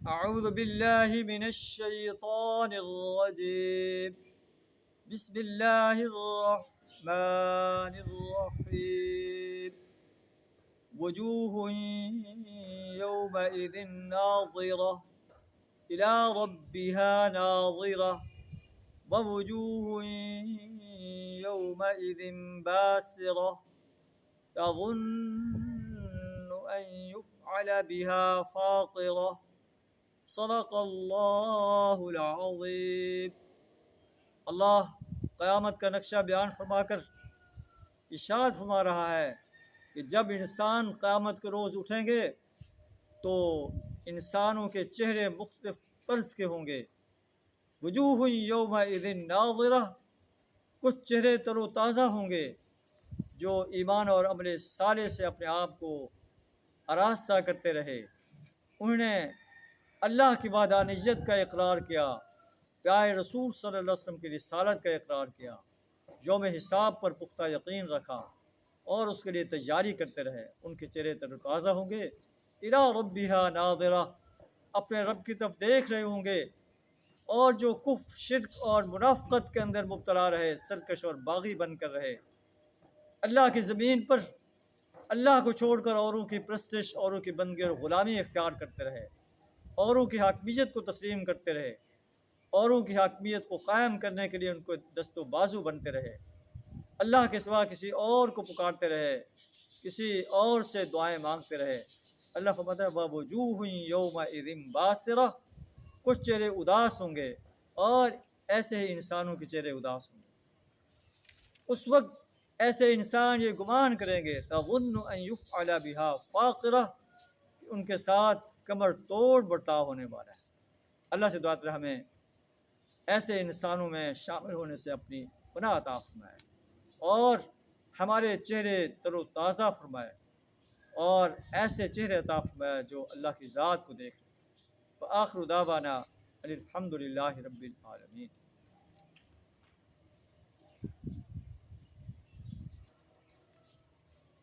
أعوذ بالله من الشيطان الرجيم. بسم الله الرحمن الرحيم. وجوه يومئذ ناظرة إلى ربها ناظرة ووجوه يومئذ باسرة تظن أن يفعل بها فاقرة. صدق اللہ العظیم. اللہ قیامت کا نقشہ بیان فرما کر ارشاد فرما رہا ہے کہ جب انسان قیامت کے روز اٹھیں گے تو انسانوں کے چہرے مختلف طرز کے ہوں گے. وجوہ یومئذ ناظرہ، کچھ چہرے تر و تازہ ہوں گے جو ایمان اور عمل صالح سے اپنے آپ کو آراستہ کرتے رہے. انہوں نے اللہ کی وحدانیت کا اقرار کیا، پیارے رسول صلی اللہ علیہ وسلم کی رسالت کا اقرار کیا، یوم حساب پر پختہ یقین رکھا اور اس کے لیے تیاری کرتے رہے. ان کے چہرے تر و تازہ ہوں گے. الی ربہا ناظرہ، اپنے رب کی طرف دیکھ رہے ہوں گے. اور جو کفر، شرک اور منافقت کے اندر مبتلا رہے، سرکش اور باغی بن کر رہے، اللہ کی زمین پر اللہ کو چھوڑ کر اوروں کی پرستش، اوروں کی بندگی اور غلامی اختیار کرتے رہے، اوروں کی حاکمیت کو تسلیم کرتے رہے، اوروں کی حاکمیت کو قائم کرنے کے لیے ان کو دست و بازو بنتے رہے، اللہ کے سوا کسی اور کو پکارتے رہے، کسی اور سے دعائیں مانگتے رہے. اللہ فرماتا ہے وَوُجُوهٌ يَوْمَئِذٍ بَاسِرَةٌ، کچھ چہرے اداس ہوں گے اور ایسے ہی انسانوں کے چہرے اداس ہوں گے. اس وقت ایسے انسان یہ گمان کریں گے تَظُنُّ أَن يُفْعَلَ بِهَا فَاقِرَةٌ، کہ ان کے ساتھ کمر توڑ برتاؤ ہونے والا ہے. اللہ سے دعا کریں ہمیں ایسے انسانوں میں شامل ہونے سے اپنی پناہ عطا فرمائے اور ہمارے چہرے تر و تازہ فرمائے اور ایسے چہرے عطا فرمائے جو اللہ کی ذات کو دیکھ. وآخر دعوانا الحمد للہ رب العالمین.